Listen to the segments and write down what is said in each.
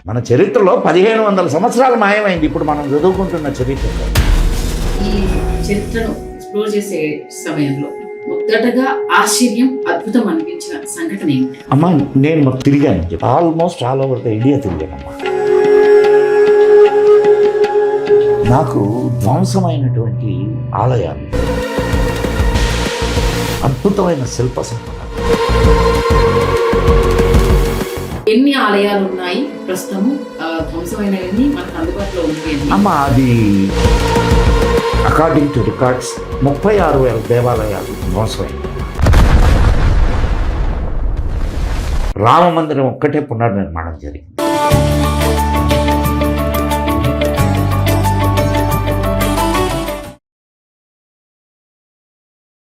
మన చరిత్రలో 1500 సంవత్సరాలు మాయమైంది ఇప్పుడు మనం చదువుకుంటున్న చరిత్రలో. ఈ చరిత్రను ఎక్స్ప్లోర్ చేసే సమయంలో మొదటగా ఆశ్చర్యం, అద్భుతం అనిపించిన సంఘటన ఏమిటి? అమ్మా, నేను తిరిగాను, almost all over the India తిరిగానమ్మా. నాకు ధ్వంసమైనటువంటి ఆలయాలు, అద్భుతమైన శిల్ప సంపద. ఎన్ని ఆలయాలు ఉన్నాయి ప్రస్తుతము? ధ్వంసమైనవన్నీ మనకు అందుబాటులో ఉంటాయి అమ్మా, అది అకార్డింగ్ టు రికార్డ్స్ 36,000 దేవాలయాలు ధ్వంసమైంది. రామ మందిరం ఒక్కటే పునర్నిర్మాణం జరిగింది.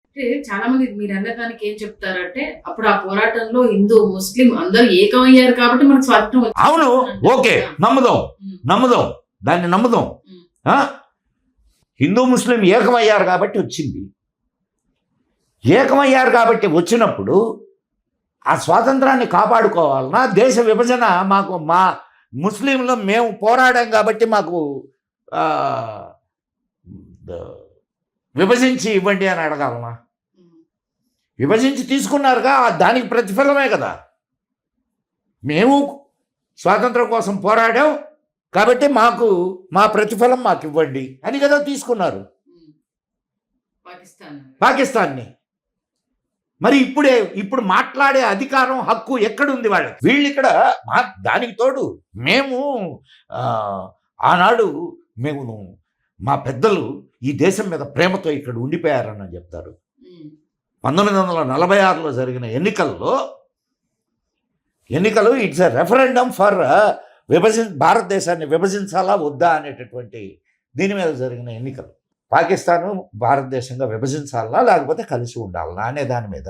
అంటే చాలా మంది మీరు అన్నదానికి ఏం చెప్తారంటే, అప్పుడు ఆ పోరాటంలో హిందూ ముస్లిం అందరూ ఏకమయ్యారు కాబట్టి మనకు స్వాతంత్రం వచ్చింది. అవును, ఓకే, నమ్ముదాం దాన్ని నమ్ముదాం. హిందూ ముస్లిం ఏకమయ్యారు కాబట్టి వచ్చింది. ఏకమయ్యారు కాబట్టి వచ్చినప్పుడు ఆ స్వాతంత్రాన్ని కాపాడుకోవాలన్నా, దేశ విభజన మాకు, మా ముస్లింలు మేము పోరాడాం కాబట్టి మాకు విభజించి ఇవ్వండి అని అడగాలనా? విభజించి తీసుకున్నారుగా, దానికి ప్రతిఫలమే కదా. మేము స్వాతంత్రం కోసం పోరాడాం కాబట్టి మాకు మా ప్రతిఫలం మాకు ఇవ్వండి అని కదా తీసుకున్నారు పాకిస్తాన్ని. మరి ఇప్పుడు మాట్లాడే అధికారం, హక్కు ఎక్కడుంది వాళ్ళకి? వీళ్ళు ఇక్కడ దానికి తోడు మేము ఆనాడు మా పెద్దలు ఈ దేశం మీద ప్రేమతో ఇక్కడ ఉండిపోయారని చెప్తారు. 1946లో జరిగిన ఎన్నికలు ఇట్స్ ఎ రెఫరెండం ఫర్ భారతదేశాన్ని విభజించాలా వద్దా అనేటటువంటి దీని మీద జరిగిన ఎన్నికలు. పాకిస్తాను భారతదేశంగా విభజించాలనా లేకపోతే కలిసి ఉండాలనా అనే దాని మీద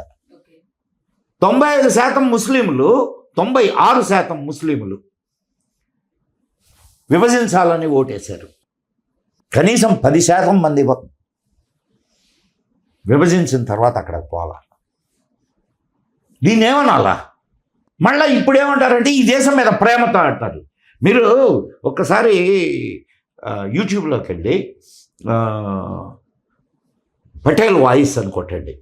95% ముస్లింలు, 96% ముస్లింలు విభజించాలని ఓటేశారు. కనీసం 10% మంది విభజించిన తర్వాత అక్కడికి పోవాలా. దీన్ని ఏమనాలా? మళ్ళీ ఇప్పుడు ఏమంటారంటే ఈ దేశం మీద ప్రేమతో అంటారు. మీరు ఒక్కసారి యూట్యూబ్లోకి వెళ్ళి పటేల్ వాయిస్ అని కొట్టండి.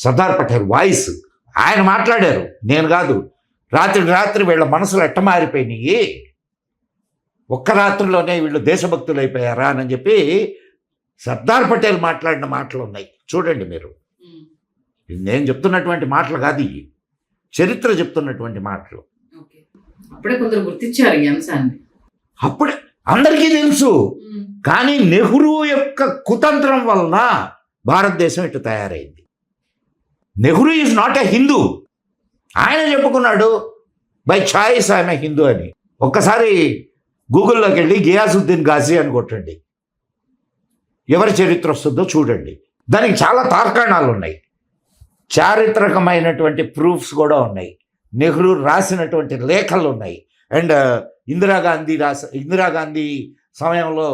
సర్దార్ పటేల్ వాయిస్ ఆయన మాట్లాడారు, నేను కాదు. రాత్రి వీళ్ళ మనసులు ఎట్ట మారిపోయినాయి, ఒక్క రాత్రిలోనే వీళ్ళు దేశభక్తులు అయిపోయారా అని చెప్పి సర్దార్ పటేల్ మాట్లాడిన మాటలు ఉన్నాయి, చూడండి మీరు. నేను చెప్తున్నటువంటి మాటలు కాదు, ఇవి చరిత్ర చెప్తున్నటువంటి మాటలు. అప్పుడే కొందరు గుర్తించారు ఈ అంశాన్ని. అప్పుడే అందరికీ తెలుసు. కానీ నెహ్రూ యొక్క కుతంత్రం వలన భారతదేశం ఇటు తయారైంది. Nehru is not a Hindu. ఆయన చెప్పుకున్నాడు by choice I'm a Hindu అని. ఒక్కసారి గూగుల్లోకి వెళ్ళి గియాసుద్దీన్ గాజీ అని కొట్టండి, ఎవరి చరిత్ర వస్తుందో చూడండి. దానికి చాలా తార్కాణాలు ఉన్నాయి, చారిత్రకమైనటువంటి ప్రూఫ్స్ కూడా ఉన్నాయి, నెహ్రూ రాసినటువంటి లేఖలు ఉన్నాయి. అండ్ ఇందిరాగాంధీ సమయంలో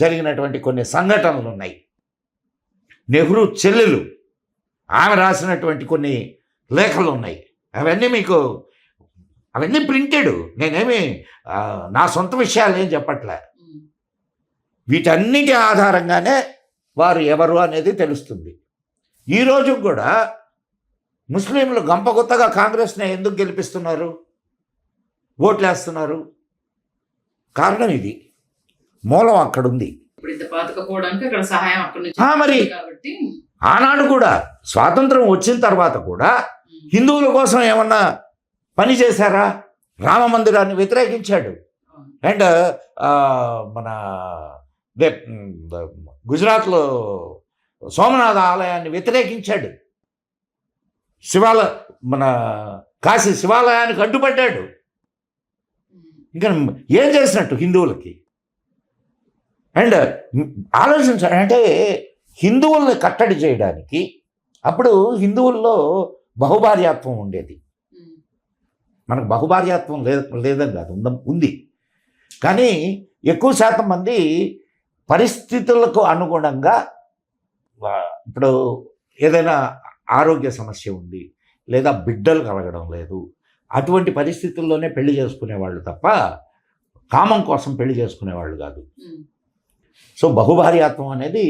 జరిగినటువంటి కొన్ని సంఘటనలు ఉన్నాయి. నెహ్రూ చెల్లెలు ఆమె రాసినటువంటి కొన్ని లేఖలు ఉన్నాయి. అవన్నీ ప్రింటెడ్. నేనేమి నా సొంత విషయాలు ఏం చెప్పట్లే. వీటన్నిటి ఆధారంగానే వారు ఎవరు అనేది తెలుస్తుంది. ఈరోజు కూడా ముస్లింలు గంపగుత్తగా కాంగ్రెస్ని ఎందుకు గెలిపిస్తున్నారు, ఓట్లేస్తున్నారు? కారణం ఇది, మూలం అక్కడుంది. మరి ఆనాడు కూడా స్వాతంత్రం వచ్చిన తర్వాత కూడా హిందువుల కోసం ఏమన్నా పని చేశారా? రామ మందిరాన్ని వ్యతిరేకించాడు. అండ్ మన గుజరాత్లో సోమనాథ ఆలయాన్ని వ్యతిరేకించాడు. మన కాశీ శివాలయానికి అడ్డుపడ్డాడు. ఇంకా ఏం చేసినట్టు హిందువులకి? అండ్ ఆలోచించాడు అంటే హిందువుల్ని కట్టడి చేయడానికి అప్పుడు హిందువుల్లో బహుభార్యాత్వం ఉండేది. మనకు బహుభార్యాత్వం లేదని కాదు, ఉంది. కానీ ఎక్కువ శాతం మంది పరిస్థితులకు అనుగుణంగా, ఇప్పుడు ఏదైనా ఆరోగ్య సమస్య ఉంది, లేదా బిడ్డలు కలగడం లేదు, అటువంటి పరిస్థితుల్లోనే పెళ్లి చేసుకునేవాళ్ళు తప్ప కామం కోసం పెళ్లి చేసుకునేవాళ్ళు కాదు. సో బహుభార్యాత్వం అనేది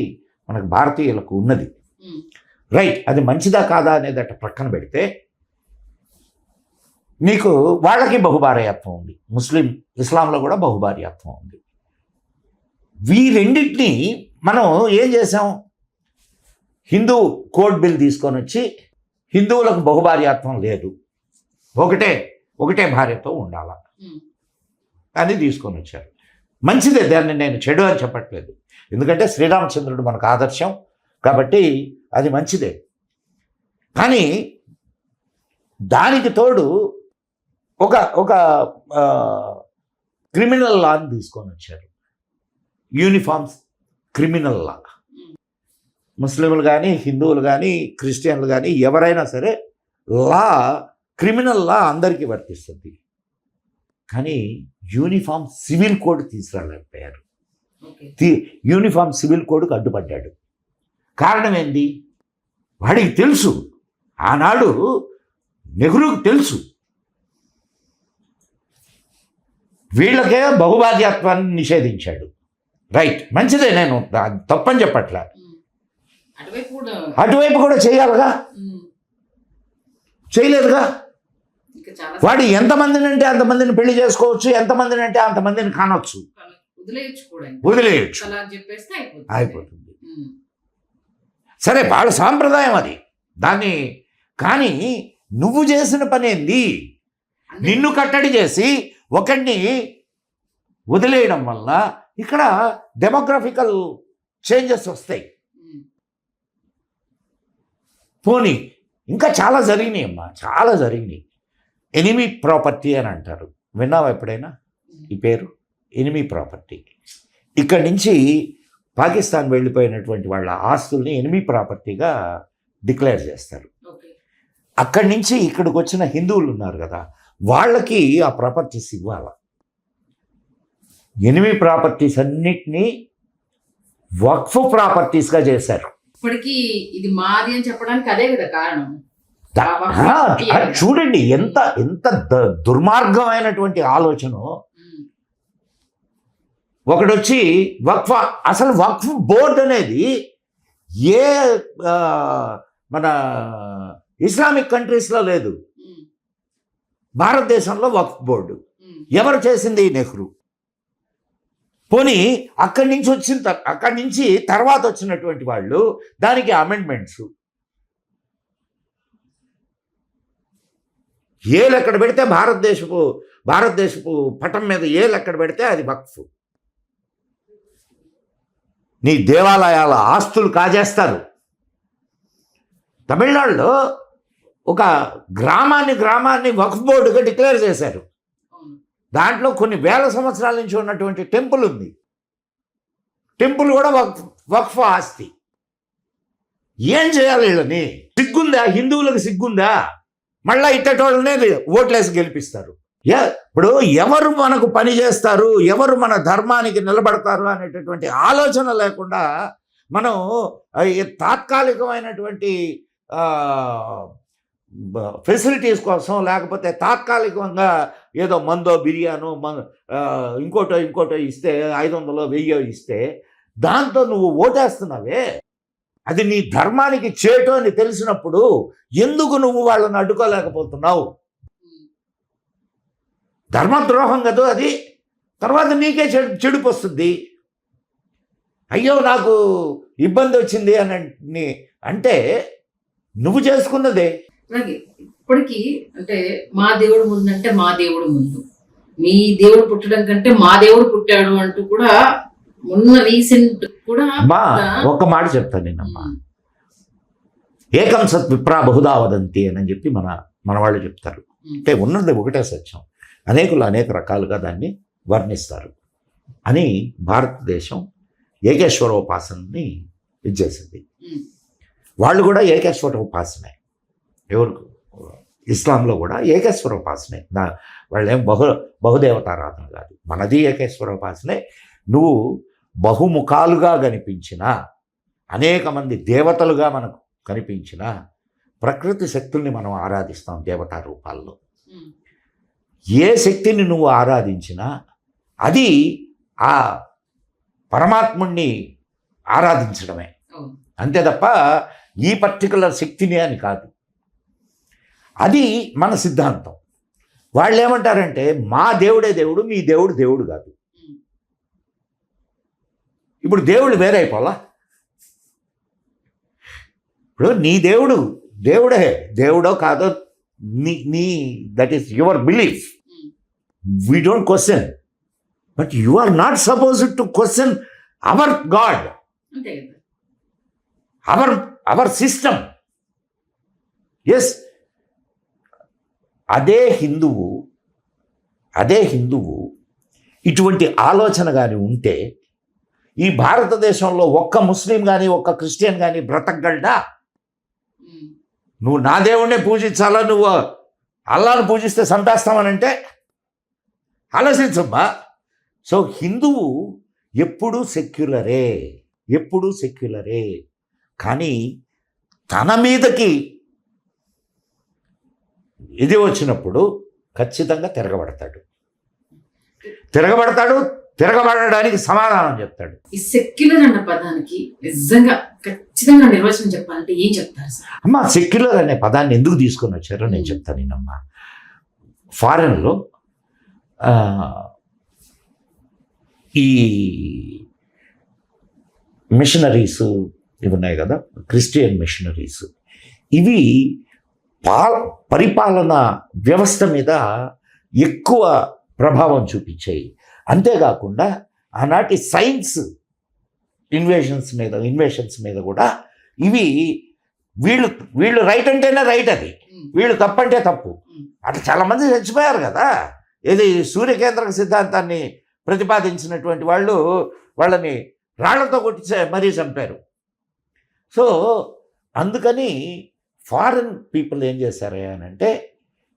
మనకు భారతీయులకు ఉన్నది. రైట్, అది మంచిదా కాదా అనేది అట్ట ప్రక్కన పెడితే మీకు వాళ్ళకి బహుభార్యాత్వం ఉంది, ఇస్లాంలో కూడా బహుభార్యాత్వం ఉంది. ఈ రెండింటినీ మనం ఏం చేసాం, హిందూ కోడ్ బిల్ తీసుకొని వచ్చి హిందువులకు బహుభార్యాత్వం లేదు, ఒకటే భార్యతో ఉండాలా అని తీసుకొని వచ్చారు. మంచిదే, దాన్ని నేను చెడు అని చెప్పట్లేదు, ఎందుకంటే శ్రీరామచంద్రుడు మనకు ఆదర్శం కాబట్టి అది మంచిదే. కానీ దానికి తోడు ఒక క్రిమినల్ లాని తీసుకొని వచ్చారు, యూనిఫామ్స్ క్రిమినల్ లా. ముస్లింలు కానీ హిందువులు కానీ క్రిస్టియన్లు కానీ ఎవరైనా సరే లా, క్రిమినల్ లా అందరికీ వర్తిస్తుంది. కానీ యూనిఫామ్ సివిల్ కోడ్ తీసుకురాలేకపోయారు. యూనిఫామ్ సివిల్ కోడ్కు అడ్డుపడ్డాడు. కారణం ఏంది, వాడికి తెలుసు, ఆనాడు నెహ్రూకి తెలుసు వీళ్ళకే బహుభార్యాత్వాన్ని నిషేధించాడు. రైట్, మంచిదే, నేను తప్పని చెప్పట్లే. అటువైపు కూడా చేయాలిగా, చేయలేదుగా. వాడు ఎంతమందిని అంటే అంతమందిని పెళ్లి చేసుకోవచ్చు, ఎంతమందిని అంటే అంతమందిని కానొచ్చు, వదిలేయచ్చు, అయిపోతుంది. సరే, వాళ్ళ సాంప్రదాయం అది, దాన్ని. కానీ నువ్వు చేసిన పని ఏంది, నిన్ను కట్టడి చేసి ఒకడిని వదిలేయడం వల్ల ఇక్కడ డెమోగ్రఫికల్ చేంజెస్ వస్తాయి. పోనీ ఇంకా చాలా జరిగినాయి అమ్మా, చాలా జరిగినాయి. ఎనిమీ ప్రాపర్టీ అని అంటారు, విన్నావా ఎప్పుడైనా ఈ పేరు? Enemy property. ఇక్కడి నుంచి పాకిస్తాన్ వెళ్ళిపోయినటువంటి వాళ్ళ ఆస్తుల్ని ఎనిమీ ప్రాపర్టీగా డిక్లేర్ చేస్తారు. అక్కడి నుంచి ఇక్కడికి వచ్చిన హిందువులు ఉన్నారు కదా, వాళ్ళకి ఆ ప్రాపర్టీస్ ఇవ్వాలి. ఎనిమీ ప్రాపర్టీస్ అన్నిటినీ వక్ఫ్ ప్రాపర్టీస్గా చేశారు. ఇప్పటికీ ఇది మాది అని చెప్పడానికి అదే కదా కారణం. చూడండి ఎంత దుర్మార్గమైనటువంటి ఆలోచన. ఒకడొచ్చి అసలు వక్ఫ్ బోర్డు అనేది ఏ మన ఇస్లామిక్ కంట్రీస్లో లేదు, భారతదేశంలో వక్ఫ్ బోర్డు ఎవరు చేసింది? నెహ్రూ. పోనీ అక్కడి నుంచి తర్వాత వచ్చినటువంటి వాళ్ళు దానికి అమెండ్మెంట్స్, ఏలు ఎక్కడ పెడితే భారతదేశపు పటం మీద ఏలు ఎక్కడ పెడితే అది వక్ఫ్. నీ దేవాలయాల ఆస్తులు కాజేస్తారు. తమిళనాడులో ఒక గ్రామాన్ని వక్ఫ్ బోర్డుగా డిక్లేర్ చేశారు. దాంట్లో కొన్ని వేల సంవత్సరాల నుంచి ఉన్నటువంటి టెంపుల్ ఉంది. టెంపుల్ కూడా వక్ఫ్ ఆస్తి. ఏం చేయాలి వీళ్ళని? సిగ్గుందా? హిందువులకు సిగ్గుందా? మళ్ళీ ఇట్టటోళ్ళనే ఓట్లేసి గెలిపిస్తారు. ఇప్పుడు ఎవరు మనకు పని చేస్తారు, ఎవరు మన ధర్మానికి నిలబడతారు అనేటటువంటి ఆలోచన లేకుండా మనం తాత్కాలికమైనటువంటి ఫెసిలిటీస్ కోసం, లేకపోతే తాత్కాలికంగా ఏదో మందో బిర్యానో ఇంకోటో ఇస్తే 500 1000 ఇస్తే దాంతో నువ్వు ఓటేస్తున్నావే, అది నీ ధర్మానికి చేటు అని తెలిసినప్పుడు ఎందుకు నువ్వు వాళ్ళని అడ్డుకోలేకపోతున్నావు? ధర్మద్రోహం కదా అది. తర్వాత నీకే చెడుపు వస్తుంది. అయ్యో నాకు ఇబ్బంది వచ్చింది అని అంటే నువ్వు చేసుకున్నదే. ఇప్పటికీ అంటే మా దేవుడు ముందు అంటే మా దేవుడు ముందు, మీ దేవుడు పుట్టడం కంటే మా దేవుడు పుట్టాడు అంటూ కూడా మొన్న రీసెంట్ కూడా ఒక్క మాట చెప్తాను నేనమ్మా. ఏకం సత్ విప్రా బహుదా వదంతి అని చెప్పి మన వాళ్ళు చెప్తారు. అంటే ఉన్నది ఒకటే సత్యం, అనేకులు అనేక రకాలుగా దాన్ని వర్ణిస్తారు అని భారతదేశం ఏకేశ్వరోపాసనని ఇచ్చేసింది. వాళ్ళు కూడా ఏకేశ్వరోపాసనే. ఎవరు? ఇస్లాంలో కూడా ఏకేశ్వరోపాసనే. వాళ్ళేం బహుదేవతారాధన కాదు, మనది ఏకేశ్వరోపాసనే. నువ్వు బహుముఖాలుగా కనిపించిన, అనేక మంది దేవతలుగా మనకు కనిపించిన ప్రకృతి శక్తుల్ని మనం ఆరాధిస్తాం దేవతా రూపాల్లో. ఏ శక్తిని నువ్వు ఆరాధించినా అది ఆ పరమాత్ముణ్ణి ఆరాధించడమే, అవును. అంతే తప్ప ఈ పర్టికులర్ శక్తిని అని కాదు. అది మన సిద్ధాంతం. వాళ్ళు ఏమంటారంటే మా దేవుడే దేవుడు, మీ దేవుడు దేవుడు కాదు. ఇప్పుడు దేవుడు వేరే అయిపోలా. ఇప్పుడు నీ దేవుడు దేవుడే, దేవుడో కాదో నీ that is your belief. We don't question, but you are not supposed to question our god, అంతే కదా. Hour system. ఎస్, అదే హిందువు ఇటువంటి ఆలోచన కానీ ఉంటే ఈ భారతదేశంలో ఒక్క ముస్లిం కానీ ఒక్క క్రిస్టియన్ కానీ బ్రతకగలడా? నువ్వు నా దేవుణ్ణే పూజించాలా, నువ్వు అల్లాను పూజిస్తే సంతాస్తామనంటే ఆలోచించమ్మా. సో హిందువు ఎప్పుడూ సెక్యులరే, కానీ తన మీదకి ఇది వచ్చినప్పుడు ఖచ్చితంగా తిరగబడడానికి సమాధానం చెప్తాడు. ఈ సెక్యులర్ అన్న పదానికి నిజంగా ఖచ్చితంగా నిర్వచనం చెప్పాలంటే ఏం చెప్తారు సార్? అమ్మా, సెక్యులర్ అనే పదాన్ని ఎందుకు తీసుకొని వచ్చారో నేను చెప్తాను. నేనమ్మా, ఫారెన్లో ఈ మిషనరీస్ ఇవి ఉన్నాయి కదా, క్రిస్టియన్ మిషనరీస్, ఇవి పరిపాలన వ్యవస్థ మీద ఎక్కువ ప్రభావం చూపించాయి. అంతేకాకుండా ఆనాటి సైన్స్ ఇన్వేషన్స్ మీద కూడా ఇవి వీళ్ళు రైట్ అంటేనే రైట్, అది వీళ్ళు తప్పంటే తప్పు. అట్లా చాలామంది చచ్చిపోయారు కదా. ఇది సూర్యకేంద్రక సిద్ధాంతాన్ని ప్రతిపాదించినటువంటి వాళ్ళని రాళ్లతో కొట్టి మరీ చంపారు. సో అందుకని ఫారెన్ పీపుల్ ఏం చేశారు అని అంటే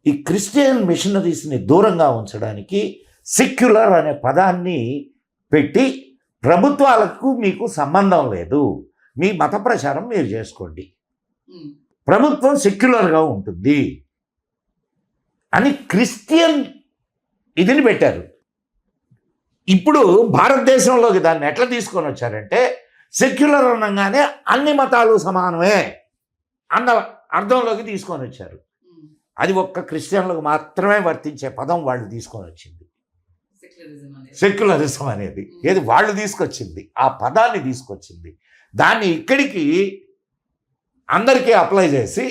ఈ క్రిస్టియన్ మిషనరీస్ని దూరంగా ఉంచడానికి సెక్యులర్ అనే పదాన్ని పెట్టి ప్రభుత్వాలకు మీకు సంబంధం లేదు, మీ మత ప్రచారం మీరు చేసుకోండి, ప్రభుత్వం సెక్యులర్గా ఉంటుంది అని క్రిస్టియన్ ఇదిని పెట్టారు. ఇప్పుడు భారతదేశంలోకి దాన్ని ఎట్లా తీసుకొని వచ్చారంటే సెక్యులర్ అనగానే అన్ని మతాలు సమానమే అన్న అర్థంలోకి తీసుకొని వచ్చారు. అది ఒక్క క్రిస్టియన్లకు మాత్రమే వర్తించే పదం వాళ్ళు తీసుకొని వచ్చింది, సెక్యులరిజం అనేది. ఏది వాళ్ళు తీసుకొచ్చింది, ఆ పదాన్ని తీసుకొచ్చింది, దాన్ని ఇక్కడికి అందరికీ అప్లై చేసి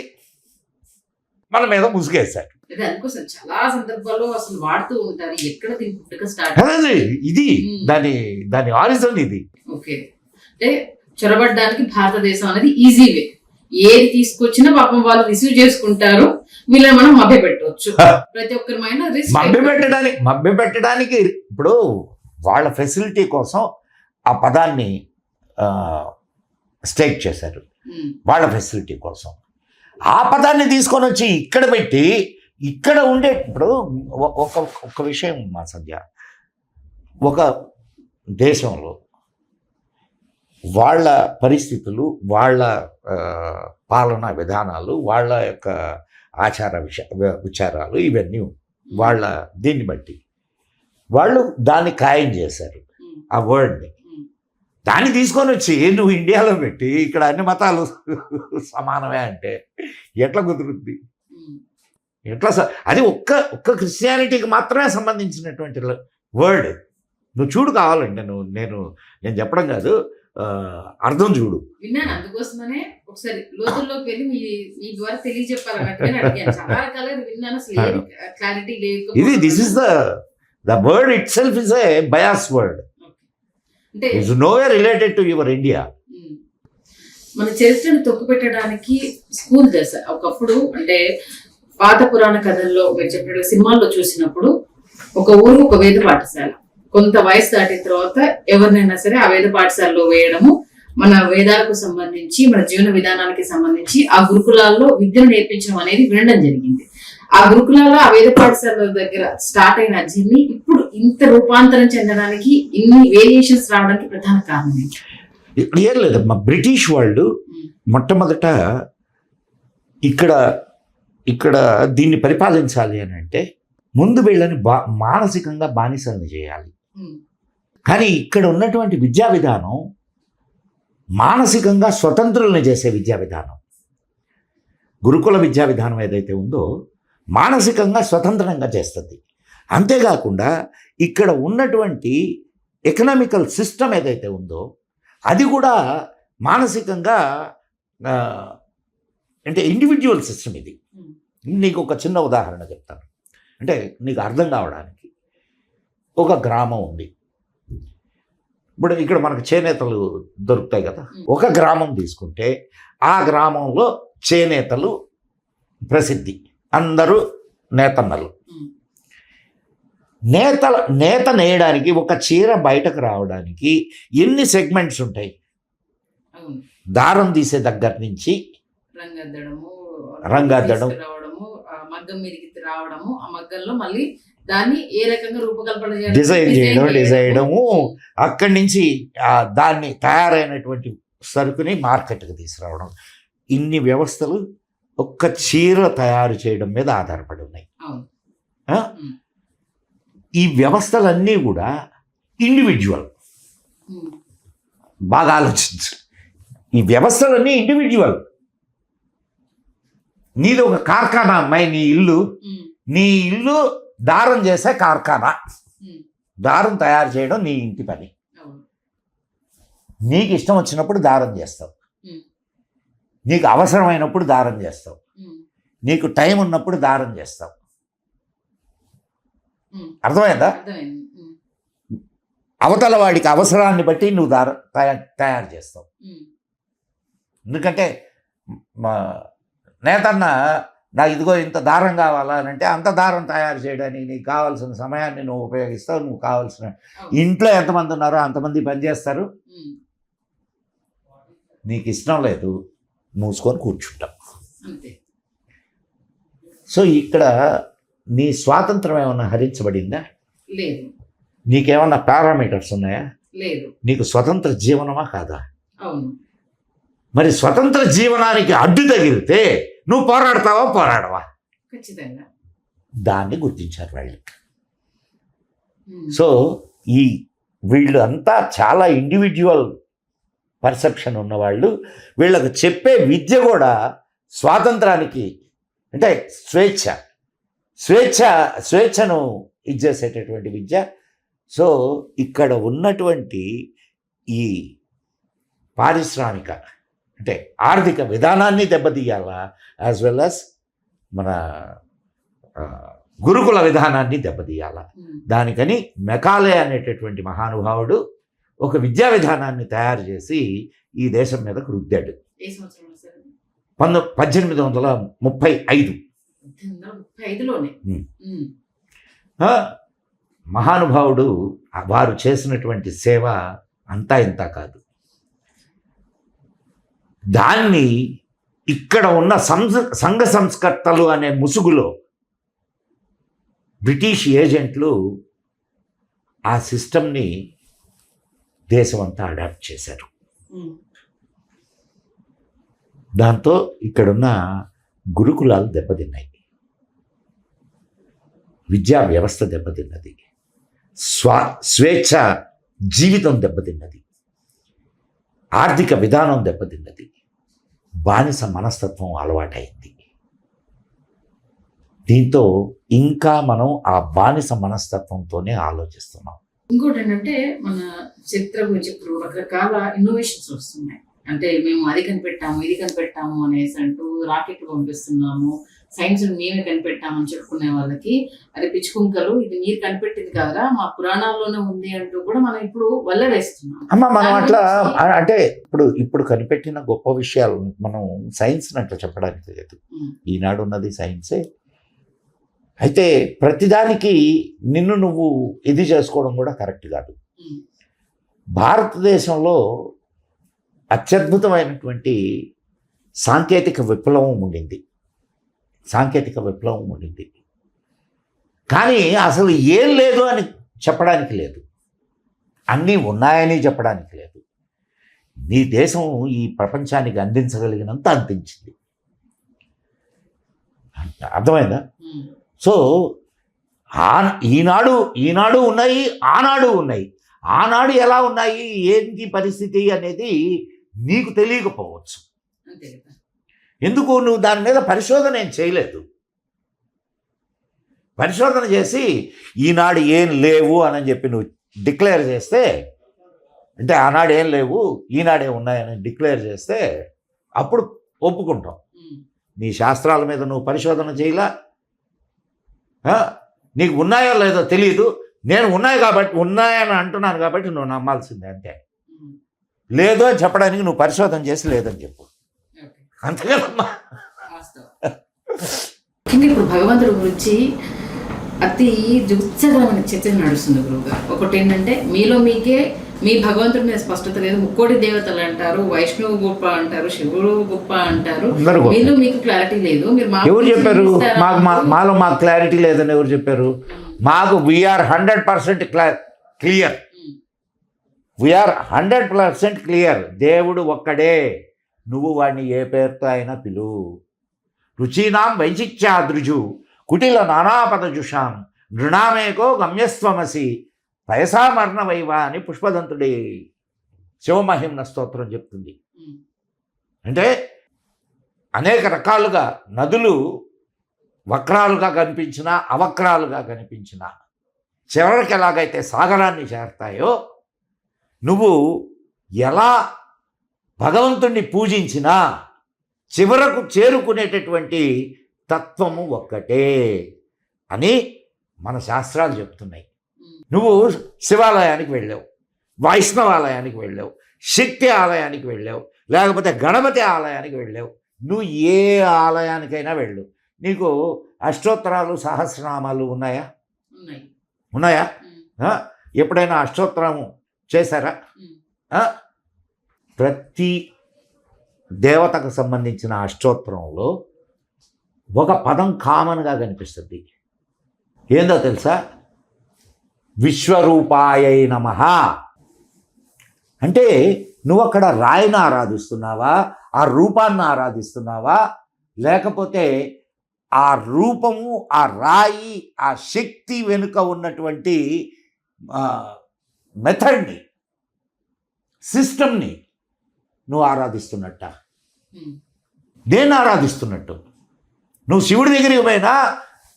మన మీద ముసుగేశారు. చాలా సందర్భాల్లో అసలు వాడుతూ ఉంటారు. ఎక్కడ అదే ఇది దాని ఆరిజిన్ ఇది. ఓకే, అంటే చొరబడ్డానికి భారతదేశం అనేది ఈజీ వే. ఏది తీసుకొచ్చినా పాపం వాళ్ళు రిసీవ్ చేసుకుంటారు, వీళ్ళని మనం మభ్య పెట్టవచ్చు. ప్రతి ఒక్కరి మభ్య పెట్టడానికి ఇప్పుడు వాళ్ళ ఫెసిలిటీ కోసం ఆ పదాన్ని స్టేట్ చేశారు. వాళ్ళ ఫెసిలిటీ కోసం ఆ పదాన్ని తీసుకొని వచ్చి ఇక్కడ పెట్టి ఇక్కడ ఉండే ఇప్పుడు ఒక విషయం మా సంధ్య, ఒక దేశంలో వాళ్ళ పరిస్థితులు, వాళ్ళ పాలనా విధానాలు, వాళ్ళ యొక్క ఆచార విచారాలు ఇవన్నీ వాళ్ళ దీన్ని బట్టి వాళ్ళు దాన్ని ఖాయం చేశారు. ఆ వర్డ్ని దాన్ని తీసుకొని వచ్చి నువ్వు ఇండియాలో పెట్టి ఇక్కడ అన్ని మతాలు సమానమే అంటే ఎట్లా కుదురుద్ది? ఎట్లా? అది ఒక్క క్రిస్టియానిటీకి మాత్రమే సంబంధించినటువంటి వర్డ్. నువ్వు చూడు, కావాలంటే నేను చెప్పడం కాదు, అర్థం చూడు. విన్నాను, అందుకోసమనే ఒకసారి లోతుల్లోకి వెళ్ళి మీ ద్వారా తెలియజెప్పాలన్నట్టుగా చాలా రకాలుగా విన్నాను. అసలు క్లారిటీ లేదు. This is the word itself is a bias word. అంటే it's nowhere related to your India. మన చరిత్రను తొక్కుపెట్టడానికి స్కూల్ దశ ఒకప్పుడు, అంటే పాత పురాణ కథల్లో మీరు చెప్పినట్టు సినిమాల్లో చూసినప్పుడు ఒక ఊరు ఒక వేద పాఠశాల, కొంత వయసు దాటిన తర్వాత ఎవరినైనా సరే ఆ వేద పాఠశాలలో వేయడము, మన వేదాలకు సంబంధించి మన జీవన విధానానికి సంబంధించి ఆ గురుకులాల్లో విద్యను నేర్పించడం అనేది వినడం జరిగింది. ఆ గురుకులాల్లో ఆ వేద పాఠశాల దగ్గర స్టార్ట్ అయిన జర్నీ ఇప్పుడు ఇంత రూపాంతరం చెందడానికి, ఇన్ని వేరియేషన్స్ రావడానికి ప్రధాన కారణం ఏంటి? ఏం లేదమ్మా, బ్రిటిష్ వాళ్ళు మొట్టమొదట ఇక్కడ దీన్ని పరిపాలించాలి అని అంటే ముందు వీళ్ళని మానసికంగా బానిసల్ని చేయాలి. ఉమ్, కానీ ఇక్కడ ఉన్నటువంటి విద్యా విధానం మానసికంగా స్వతంత్రుల్ని చేసే విద్యా విధానం. గురుకుల విద్యా విధానం ఏదైతే ఉందో మానసికంగా స్వతంత్రంగా చేస్తుంది. అంతేకాకుండా ఇక్కడ ఉన్నటువంటి ఎకనామికల్ సిస్టమ్ ఏదైతే ఉందో అది కూడా మానసికంగా అంటే ఇండివిజువల్ సిస్టమ్ ఇది. నీకు ఒక చిన్న ఉదాహరణ చెప్తాను, అంటే నీకు అర్థం కావడానికి. ఒక గ్రామం ఉంది, ఇప్పుడు ఇక్కడ మనకు చేనేతలు దొరుకుతాయి కదా. ఒక గ్రామం తీసుకుంటే ఆ గ్రామంలో చేనేతలు ప్రసిద్ధి, అందరూ నేతన్నలు. నేత నేయడానికి ఒక చీర బయటకు రావడానికి ఎన్ని సెగ్మెంట్స్ ఉంటాయి? అవును. దారం తీసే దగ్గర నుంచి రంగద్దడం, మగ్గం మీదకి రావడము, ఆ మగ్గంలో మళ్ళీ దాన్ని ఏ రకంగా రూపకల్పన డిజైన్ చేయడము, అక్కడి నుంచి దాన్ని తయారైనటువంటి సరుకుని మార్కెట్కి తీసుకురావడం, ఇన్ని వ్యవస్థలు ఒక్క చీర తయారు చేయడం మీద ఆధారపడి ఉన్నాయి. ఈ వ్యవస్థలన్నీ కూడా ఇండివిజువల్. బాగా ఆలోచించు, ఈ వ్యవస్థలన్నీ ఇండివిజువల్. నీది ఒక కార్ఖానా అమ్మాయి, నీ ఇల్లు దారం చేసే కార్ఖానా. దారం తయారు చేయడం నీ ఇంటి పని. నీకు ఇష్టం వచ్చినప్పుడు దారం చేస్తావు, నీకు అవసరమైనప్పుడు దారం చేస్తావు, నీకు టైం ఉన్నప్పుడు దారం చేస్తావు. అర్థమైందా? అవతల వాడికి అవసరాన్ని బట్టి నువ్వు దారం తయారు చేస్తావు. ఎందుకంటే నేతన్న నాకు ఇదిగో ఇంత దారం కావాలా అని అంటే అంత దారం తయారు చేయడానికి నీకు కావాల్సిన సమయాన్ని నువ్వు ఉపయోగిస్తావు. నువ్వు కావాల్సిన ఇంట్లో ఎంతమంది ఉన్నారో అంతమంది పనిచేస్తారు. నీకు ఇష్టం లేదు, మూసుకొని కూర్చుంటావు. సో ఇక్కడ నీ స్వాతంత్రం ఏమన్నా హరించబడిందా? లేదు. నీకేమన్నా పారామీటర్స్ ఉన్నాయా? లేదు. నీకు స్వతంత్ర జీవనమా కాదా? అవును. మరి స్వతంత్ర జీవనానికి అడ్డు తగిలితే నువ్వు పోరాడవా? ఖచ్చితంగా. దాన్ని గుర్తించారు వాళ్ళు. సో వీళ్ళు అంతా చాలా ఇండివిజువల్ పర్సెప్షన్ ఉన్నవాళ్ళు. వీళ్ళకు చెప్పే విద్య కూడా స్వాతంత్రానికి, అంటే స్వేచ్ఛను ఇచ్చేసేటటువంటి విద్య. సో ఇక్కడ ఉన్నటువంటి ఈ పారిశ్రామిక అంటే ఆర్థిక విధానాన్ని దెబ్బతీయాలా, యాజ్ వెల్ యాజ్ మన గురుకుల విధానాన్ని దెబ్బతీయాలా. దానికని మెకాలే అనేటటువంటి మహానుభావుడు ఒక విద్యా విధానాన్ని తయారు చేసి ఈ దేశం మీదకు రుద్దాడు. 1835. మహానుభావుడు వారు చేసినటువంటి సేవ అంతా ఇంత కాదు. దాన్ని ఇక్కడ ఉన్న సంఘ సంస్కర్తలు అనే ముసుగులో బ్రిటిష్ ఏజెంట్లు ఆ సిస్టమ్ని దేశమంతా అడాప్ట్ చేశారు. దాంతో ఇక్కడున్న గురుకులాలు దెబ్బతిన్నాయి, విద్యా వ్యవస్థ దెబ్బతిన్నది, స్వేచ్ఛ జీవితం దెబ్బతిన్నది, ఆర్థిక విధానం దెబ్బతిన్నది, బానిస మనస్తత్వం అలవాటైంది. దీంతో ఇంకా మనం ఆ బానిస మనస్తత్వంతోనే ఆలోచిస్తున్నాం. ఇంకోటి ఏంటంటే మన చరిత్ర గురించి ఇప్పుడు రకరకాల ఇన్నోవేషన్స్ వస్తున్నాయి. అంటే మేము అది కనిపెట్టాము, ఇది కనిపెట్టాము అనేసి అంటూ రాకెట్లు పంపిస్తున్నాము, సైన్స్ మేమే కనిపెట్టామని చెప్పుకునే వాళ్ళకి అది పిచ్చుకుంకలు, ఇది మీరు కనిపెట్టింది కాదా, మా పురాణాల్లోనే ఉంది అంటూ కూడా మనం ఇప్పుడు వల్లవేస్తున్నాం. మనం అట్లా అంటే ఇప్పుడు కనిపెట్టిన గొప్ప విషయాలు మనం సైన్స్ అట్లా చెప్పడానికి లేదు. ఈనాడు ఉన్నది సైన్సే. అయితే ప్రతిదానికి నిన్ను నువ్వు ఇది చేసుకోవడం కూడా కరెక్ట్ కాదు. భారతదేశంలో అత్యద్భుతమైనటువంటి సాంకేతిక విప్లవం ఉండింది. కానీ అసలు ఏం లేదు అని చెప్పడానికి లేదు, అన్నీ ఉన్నాయని చెప్పడానికి లేదు. నీ దేశం ఈ ప్రపంచానికి అందించగలిగినంత అందించింది. అర్థమైందా? సో ఈనాడు ఉన్నాయి, ఆనాడు ఉన్నాయి. ఆనాడు ఎలా ఉన్నాయి, ఏంటి పరిస్థితి అనేది నీకు తెలియకపోవచ్చు. అంతే కదా. ఎందుకు నువ్వు దాని మీద పరిశోధన ఏం చేయలేదు. పరిశోధన చేసి ఈనాడు ఏం లేవు అని చెప్పి నువ్వు డిక్లేర్ చేస్తే, అంటే ఆనాడు ఏం లేవు ఈనాడే ఉన్నాయని డిక్లేర్ చేస్తే అప్పుడు ఒప్పుకుంటాం. నీ శాస్త్రాల మీద నువ్వు పరిశోధన చేయలా, నీకు ఉన్నాయో లేదో తెలియదు. నేను ఉన్నాయని అంటున్నాను కాబట్టి నువ్వు నమ్మాల్సిందే అంతే. లేదో అని చెప్పడానికి నువ్వు పరిశోధన చేసి లేదని చెప్పు, అంతే కదమ్మా. ఇప్పుడు భగవంతుడి గురించి అతి జుచ్చదమైన చర్చ నడుస్తుంది గురువుగా. ఒకటి ఏంటంటే మీలో మీకే మీ భగవంతుడి మీద స్పష్టత లేదు. ముక్కోడి దేవతలు అంటారు, వైష్ణవు గొప్ప అంటారు, శివుడు గొప్ప అంటారు. మీలో మీకు క్లారిటీ లేదు. మీరు ఎవరు చెప్పారు? మాలో మాకు క్లారిటీ లేదని ఎవరు చెప్పారు? మాకు వీఆర్ 100% క్లియర్. We are 100% clear. దేవుడు ఒక్కడే. నువ్వు వాడిని ఏ పేరుతో అయినా పిలు. రుచీనాం వైచిత్యాదృజు కుటిల నానాపదజుషాం నృణామేకో గమ్యస్వమసి పయసామర్ణ వైవా అని పుష్పదంతుడి శివమహిమ్న స్తోత్రం చెప్తుంది. అంటే అనేక రకాలుగా నదులు వక్రాలుగా కనిపించినా అవక్రాలుగా కనిపించినా చివరికి ఎలాగైతే సాగరాన్ని చేరతాయో, నువ్వు ఎలా భగవంతుణ్ణి పూజించినా చివరకు చేరుకునేటటువంటి తత్వము ఒక్కటే అని మన శాస్త్రాలు చెప్తున్నాయి. నువ్వు శివాలయానికి వెళ్ళావు, వైష్ణవాలయానికి వెళ్ళావు, శక్తి ఆలయానికి వెళ్ళావు, లేకపోతే గణపతి ఆలయానికి వెళ్ళావు, నువ్వు ఏ ఆలయానికైనా వెళ్ళు. నీకు అష్టోత్తరాలు సహస్రనామాలు ఉన్నాయా? ఎప్పుడైనా అష్టోత్తరము చేశారా? ప్రతి దేవతకు సంబంధించిన అష్టోత్తరంలో ఒక పదం కామన్గా కనిపిస్తుంది. ఏందో తెలుసా? విశ్వరూపాయై నమః. అంటే నువ్వు అక్కడ రాయిని ఆరాధిస్తున్నావా, ఆ రూపాన్ని ఆరాధిస్తున్నావా, లేకపోతే ఆ రూపము, ఆ రాయి, ఆ శక్తి వెనుక ఉన్నటువంటి మెథడ్ని, సిస్టమ్ని నువ్వు ఆరాధిస్తున్నట్ట? దేన్ని ఆరాధిస్తున్నట్టు? నువ్వు శివుడి దగ్గరికి పోయినా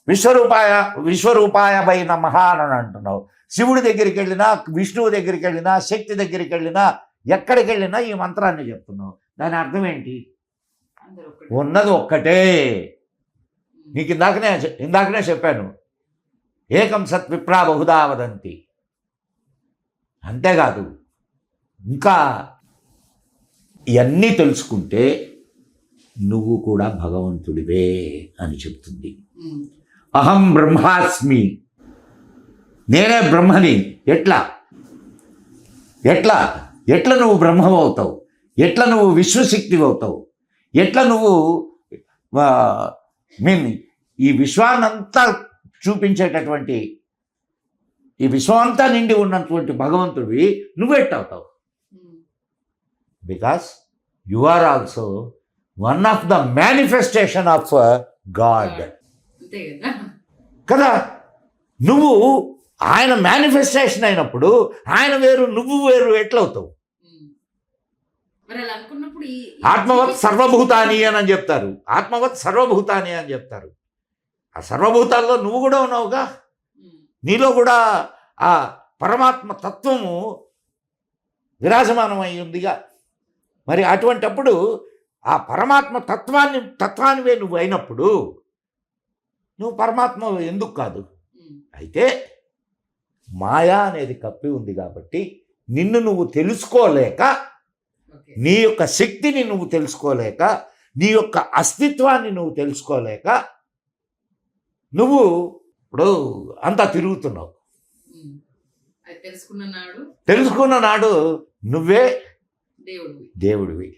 విశ్వరూపాయ వై నమః అని అంటున్నావు. శివుడి దగ్గరికి వెళ్ళినా, విష్ణువు దగ్గరికి వెళ్ళినా, శక్తి దగ్గరికి వెళ్ళినా, ఎక్కడికి వెళ్ళినా ఈ మంత్రాన్ని చెప్తున్నావు. దాని అర్థం ఏంటి? ఉన్నది ఒక్కటే. నీకు ఇందాకనే చెప్పాను, ఏకం సత్ విప్రా బహుదా వదంతి. అంతేకాదు, ఇంకా ఇవన్నీ తెలుసుకుంటే నువ్వు కూడా భగవంతుడివే అని చెప్తుంది. అహం బ్రహ్మాస్మి, నేనే బ్రహ్మని. ఎట్లా ఎట్లా ఎట్లా నువ్వు బ్రహ్మమవుతావు? ఎట్లా నువ్వు విశ్వశక్తి అవుతావు? ఎట్లా నువ్వు ఈ విశ్వాన్నంతా చూపించేటటువంటి, ఈ విశ్వమంతా నిండి ఉన్నటువంటి భగవంతుడివి నువ్వెట్టవుతావు? Because you are also one of the manifestation of God కదా. నువ్వు ఆయన మేనిఫెస్టేషన్ అయినప్పుడు ఆయన వేరు, నువ్వు వేరు ఎట్లవుతావు? ఆత్మవత్ సర్వభూతాని అని చెప్తారు. ఆత్మవత్ సర్వభూతాని అని చెప్తారు. ఆ సర్వభూతాల్లో నువ్వు కూడా ఉన్నావుగా. నీలో కూడా ఆ పరమాత్మ తత్వము విరాజమానమై ఉందిగా. మరి అటువంటప్పుడు ఆ పరమాత్మ తత్వానివే నువ్వు అయినప్పుడు నువ్వు పరమాత్మ ఎందుకు కాదు? అయితే మాయా అనేది కప్పి ఉంది కాబట్టి నిన్ను నువ్వు తెలుసుకోలేక, నీ యొక్క శక్తిని నువ్వు తెలుసుకోలేక, నీ యొక్క అస్తిత్వాన్ని నువ్వు తెలుసుకోలేక నువ్వు ఇప్పుడు అంతా తిరుగుతున్నావు. తెలుసుకున్న నాడు నువ్వే దేవుడివి.